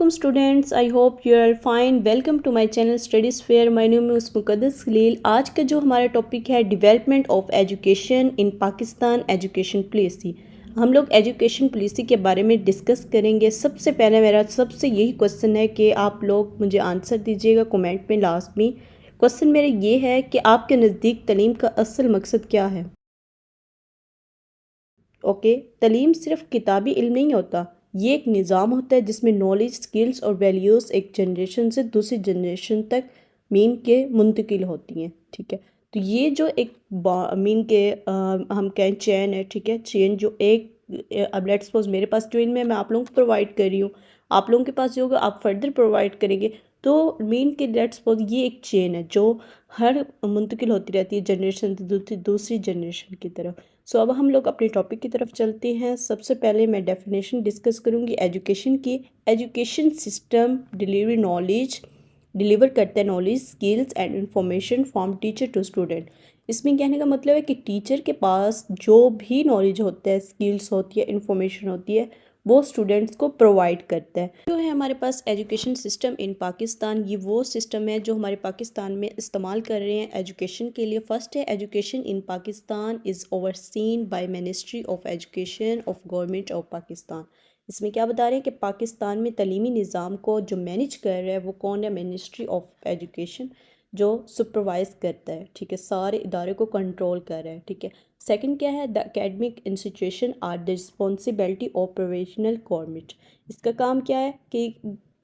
Assalamualaikum students, I hope you are fine. Welcome to my channel Study Sphere. My name is मुक़द्दस Khalil. आज का जो हमारा topic है development of education in Pakistan education policy. हम लोग education policy के बारे में डिस्कस करेंगे. सबसे पहले मेरा सबसे यही क्वेश्चन है कि आप लोग मुझे आंसर दीजिएगा कमेंट में लास्ट में. क्वेश्चन मेरा ये है कि आपके नज़दीक तालीम का असल मकसद क्या है. ओके, तालीम सिर्फ किताबी इल्म नहीं होता, ये एक निज़ाम होता है जिसमें नॉलेज, स्किल्स और वैल्यूज़ एक जनरेशन से दूसरी जनरेशन तक मीन के मुंतकिल होती हैं. ठीक है, तो ये जो एक मीन के हम कहें चेन है. ठीक है, चेन जो एक अब लेट्स सपोज मेरे पास जो इनमें मैं आप लोगों को प्रोवाइड कर रही हूँ, आप लोगों के पास जो होगा आप फर्दर प्रोवाइड करेंगे. तो मीन के लेट्स सपोज ये एक चेन है जो हर मुंतकिल होती रहती है जनरेशन से दूसरी जनरेशन की तरफ. सो अब हम लोग अपने टॉपिक की तरफ चलते हैं. सबसे पहले मैं डेफिनेशन डिस्कस करूँगी एजुकेशन की. एजुकेशन सिस्टम डिलीवर करता है knowledge, skills and information from teacher to student. इसमें कहने का मतलब है कि टीचर के पास जो भी नॉलेज होता है, स्किल्स होती है, इंफॉर्मेशन होती है, वो स्टूडेंट्स को प्रोवाइड करता है. जो है हमारे पास एजुकेशन सिस्टम इन पाकिस्तान, ये वो सिस्टम है जो हमारे पाकिस्तान में इस्तेमाल कर रहे हैं एजुकेशन के लिए. फर्स्ट है education in Pakistan is overseen by ministry of education of government of Pakistan. इसमें क्या बता रहे हैं कि पाकिस्तान में तलीमी निज़ाम को जो मैनेज कर रहा है वो कौन है, मिनिस्ट्री ऑफ एजुकेशन, जो सुपरवाइज करता है. ठीक है, सारे इदारे को कंट्रोल कर रहा है. ठीक है, सेकंड क्या है, the academic institution are the responsibility of provisional government. इसका काम क्या है कि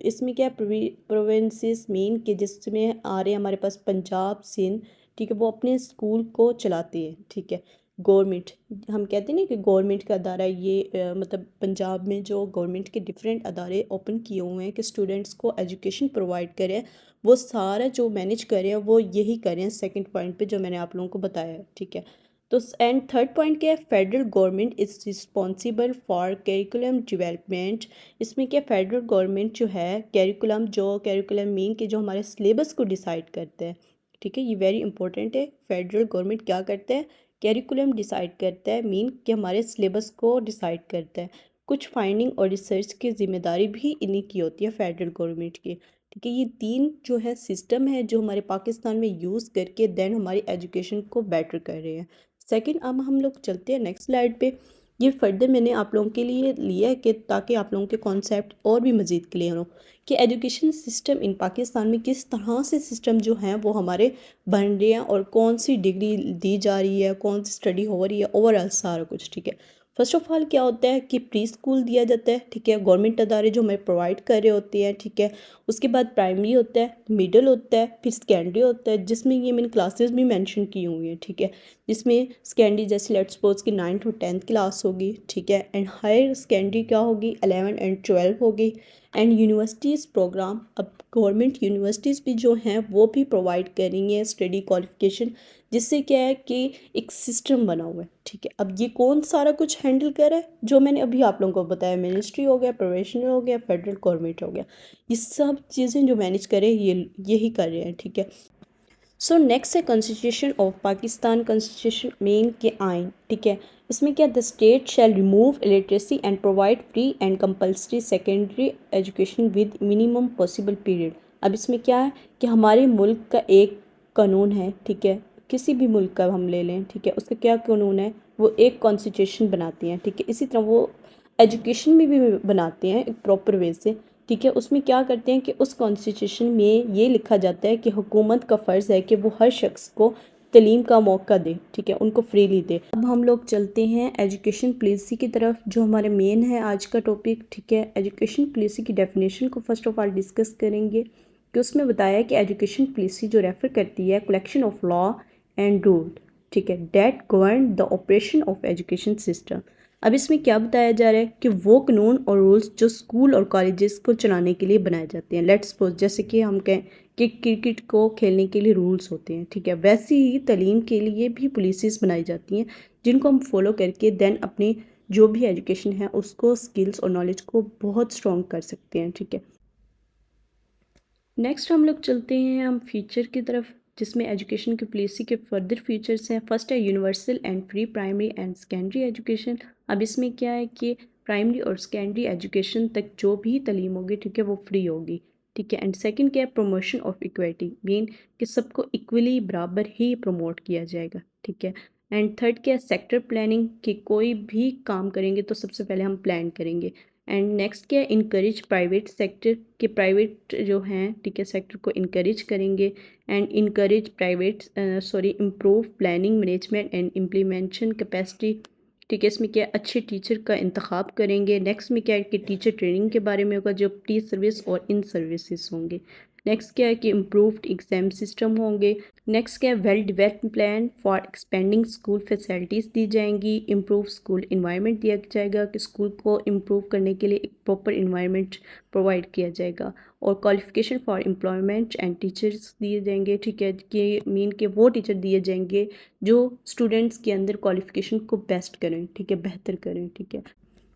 इसमें क्या प्रोविंसेस मेन के जिसमें आ रहे हैं हमारे पास पंजाब, सिंध. ठीक है, वो अपने स्कूल को चलाते हैं. ठीक है, गवर्नमेंट हम कहते हैं ना कि गवर्नमेंट का अदारा ये मतलब पंजाब में जो गवर्नमेंट के डिफरेंट अदारे ओपन किए हुए हैं कि स्टूडेंट्स को एजुकेशन प्रोवाइड करें, वो सारा जो मैनेज करें वो यही करें. सेकंड पॉइंट पे जो मैंने आप लोगों को बताया है. ठीक है, तो एंड थर्ड पॉइंट क्या है, federal government is responsible for curriculum development. इसमें क्या फेडरल गवर्नमेंट जो है कैरिकुलम मीन के जो हमारे सिलेबस को डिसाइड करते हैं. ठीक है, ये वेरी इंपॉर्टेंट है. फेडरल गवर्नमेंट क्या करता है, कैरिकुलम डिसाइड करता है, मीन कि हमारे सिलेबस को डिसाइड करता है. कुछ फाइंडिंग और रिसर्च की जिम्मेदारी भी इन्हीं की होती है, फेडरल गवर्नमेंट की. ठीक है, ये तीन जो है सिस्टम है जो हमारे पाकिस्तान में यूज़ करके देन हमारी एजुकेशन को बेटर कर रहे हैं. सेकंड, अब हम लोग चलते हैं नेक्स्ट स्लाइड पे. ये फर्दर मैंने आप लोगों के लिए लिया है कि ताकि आप लोगों के कॉन्सेप्ट और भी मज़ीद क्लियर हो कि एजुकेशन सिस्टम इन पाकिस्तान में किस तरह से सिस्टम जो हैं वो हमारे बन रहे हैं और कौन सी डिग्री दी जा रही है, कौन सी स्टडी हो रही है, ओवरऑल सारा कुछ. ठीक है, फर्स्ट ऑफ ऑल क्या होता है कि प्री स्कूल दिया जाता है. ठीक है, गवर्नमेंट अदारे जो हमें प्रोवाइड कर रहे होते हैं. ठीक है, उसके बाद प्राइमरी होता है, मिडिल होता है, फिर सेकेंडरी होता है जिसमें ये मैंने क्लासेस भी मेंशन की हुई हैं. ठीक है, जिसमें सेकेंडरी जैसे लेट्स सपोज की 9th और 10th क्लास होगी. ठीक है, एंड हायर सेकेंडरी क्या होगी, 11 एंड 12 होगी. एंड यूनिवर्सिटीज़ प्रोग्राम, अब गवर्नमेंट यूनिवर्सिटीज़ भी जो हैं वो भी प्रोवाइड करेंगे स्टडी क्वालिफिकेशन, जिससे क्या है कि एक सिस्टम बना हुआ है. ठीक है, अब ये कौन सारा कुछ हैंडल कर रहा है, जो मैंने अभी आप लोगों को बताया, मिनिस्ट्री हो गया, प्रोफेशनल हो गया, फेडरल गवर्नमेंट हो गया. ये सब चीज़ें जो मैनेज करें यही कर रहे हैं. ठीक है, सो नेक्स्ट है constitution of Pakistan. Constitution main के आइन. ठीक है, इसमें क्या, the state shall remove illiteracy and provide free and compulsory secondary education with minimum possible period. अब इसमें क्या है कि हमारे मुल्क का एक कानून है. ठीक है, किसी भी मुल्क का हम ले लें. ठीक है, उसका क्या कानून है, वो एक कॉन्स्टिट्यूशन बनाती हैं. ठीक है, इसी तरह वो एजुकेशन में भी बनाते हैं एक प्रॉपर वे से. ठीक है, उसमें क्या करते हैं कि उस कॉन्स्टिट्यूशन में ये लिखा जाता है कि हुकूमत का फ़र्ज़ है कि वो हर शख्स को तलीम का मौका दे. ठीक है, उनको फ्रीली दे. अब हम लोग चलते हैं एजुकेशन पॉलिसी की तरफ, जो हमारे मेन है आज का टॉपिक. ठीक है, एजुकेशन पॉलिसी की डेफिनेशन को फर्स्ट ऑफ ऑल डिस्कस करेंगे कि उसमें बताया कि एजुकेशन पॉलिसी जो रेफ़र करती है collection of law and rule. ठीक है, that govern the operation of education system. अब इसमें क्या बताया जा रहा है कि वो कानून और रूल्स जो स्कूल और कॉलेजेस को चलाने के लिए बनाए जाते हैं. लेट्स सपोज जैसे कि हम कहें कि क्रिकेट को खेलने के लिए रूल्स होते हैं. ठीक है, वैसे ही तालीम के लिए भी पॉलिसीज़ बनाई जाती हैं जिनको हम फॉलो करके देन अपनी जो भी एजुकेशन है उसको, स्किल्स और नॉलेज को बहुत स्ट्रॉन्ग कर सकते हैं. ठीक है, नेक्स्ट हम लोग चलते हैं हम फीचर की तरफ, जिसमें एजुकेशन की पॉलिसी के फर्दर फीचर्स हैं. फर्स्ट है universal and free primary and secondary education. अब इसमें क्या है कि प्राइमरी और सेकेंडरी एजुकेशन तक जो भी तालीम होगी, ठीक है, वो फ्री होगी, ठीक है। एंड सेकंड क्या है, प्रमोशन ऑफ इक्वलिटी, मीन कि सबको इक्वली बराबर ही प्रमोट किया जाएगा, ठीक है। एंड थर्ड क्या है, सेक्टर प्लानिंग, कि कोई भी काम करेंगे तो सबसे पहले हम प्लान करेंगे। एंड नेक्स्ट क्या है, इनकरेज प्राइवेट सेक्टर, के प्राइवेट जो हैं, ठीक है, सेक्टर को इनकरेज करेंगे। And encourage improve planning management and implementation capacity, ठीक है। इसमें क्या है, अच्छे टीचर का इंतखाब करेंगे। नेक्स्ट में क्या है कि टीचर ट्रेनिंग के बारे में होगा, जो प्री सर्विस और इन सर्विसेज होंगे। नेक्स्ट क्या है कि इम्प्रूव्ड एग्जाम सिस्टम होंगे। नेक्स्ट क्या है, well developed plan for expanding school facilities दी जाएंगी। इम्प्रूव स्कूल इन्वायरमेंट दिया जाएगा, कि स्कूल को इम्प्रूव करने के लिए एक प्रॉपर इन्वायरमेंट प्रोवाइड किया जाएगा। और qualification for employment and teachers दिए जाएंगे, ठीक है, कि मीन के वो टीचर दिए जाएंगे जो स्टूडेंट्स के अंदर क्वालिफिकेशन को बेस्ट करें, ठीक है, बेहतर करें, ठीक है।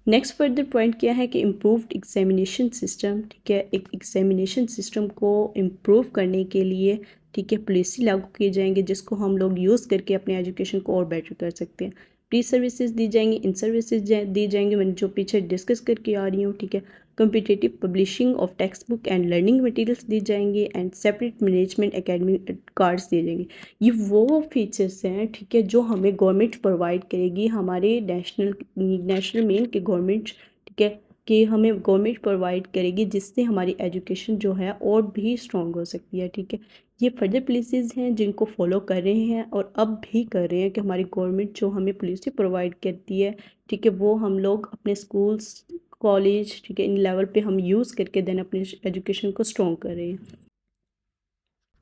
नेक्स्ट फर्दर पॉइंट क्या है कि इम्प्रूव्ड एग्जामिनेशन सिस्टम, ठीक है, एक एग्जामिनेशन सिस्टम को इम्प्रूव करने के लिए, ठीक है, पॉलिसी लागू किए जाएंगे जिसको हम लोग यूज़ करके अपने एजुकेशन को और बेटर कर सकते हैं। प्री सर्विसेज दी जाएंगी, इन सर्विसेज दी जाएंगी, मैंने जो पीछे डिस्कस करके आ रही हूँ, ठीक है। Competitive publishing of text book and learning materials दी जाएंगी। And separate management academic cards दिए जाएंगे। ये वो फीचर्स हैं, ठीक है, जो हमें गवर्नमेंट प्रोवाइड करेगी, हमारे नेशनल मेन के गवर्नमेंट, ठीक है, कि हमें गवर्नमेंट प्रोवाइड करेगी, जिससे हमारी एजुकेशन जो है और भी स्ट्रॉन्ग हो सकती है, ठीक है। ये फर्दर पॉलिसीज़ हैं जिनको फॉलो कर रहे हैं और अब भी कर रहे हैं, कि हमारी गवर्नमेंट जो हमें पॉलिसी प्रोवाइड करती है, ठीक है, वो हम लोग अपने स्कूल्स, कॉलेज, ठीक है, इन लेवल पे हम यूज़ करके देन अपनी एजुकेशन को स्ट्रॉन्ग कर रहे हैं।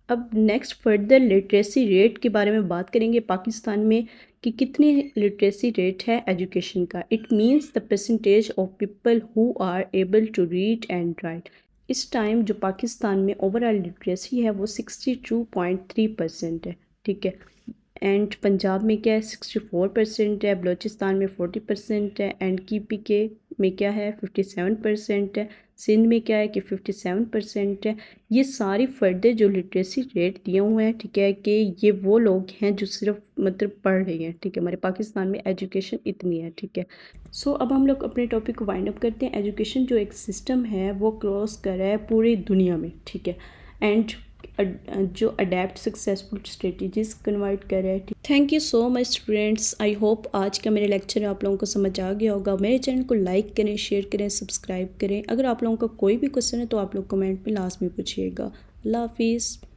अब नेक्स्ट फर्दर लिटरेसी रेट के बारे में बात करेंगे पाकिस्तान में, कि कितनी लिटरेसी रेट है एजुकेशन का। It means the percentage of people who are able to read and write. इस टाइम जो पाकिस्तान में ओवरऑल लिटरेसी है वो 62.3% है, ठीक है। एंड पंजाब में क्या है, 64% है। बलूचिस्तान में 40% है। एंड KPK में क्या है, 57% है। सिंध में क्या है कि 57% है। ये सारी फर्दर जो लिटरेसी रेट दिए हुए हैं, ठीक है, कि ये वो लोग हैं जो सिर्फ मतलब पढ़ रहे हैं, ठीक है। हमारे पाकिस्तान में एजुकेशन इतनी है, ठीक है। सो अब हम लोग अपने टॉपिक को वाइंड अप करते हैं। एजुकेशन जो एक सिस्टम है वो क्रॉस कर रहा है पूरी दुनिया में, ठीक है। एंड जो अडेप्ट सक्सेसफुल स्ट्रेटजीज कन्वर्ट कर रहा है। Thank you so much students. I hope आज का मेरा लेक्चर आप लोगों को समझ आ गया होगा। मेरे चैनल को लाइक करें, शेयर करें, सब्सक्राइब करें। अगर आप लोगों का कोई भी क्वेश्चन है तो आप लोग कमेंट में लास्ट में पूछिएगा। अल्लाह हाफिज़।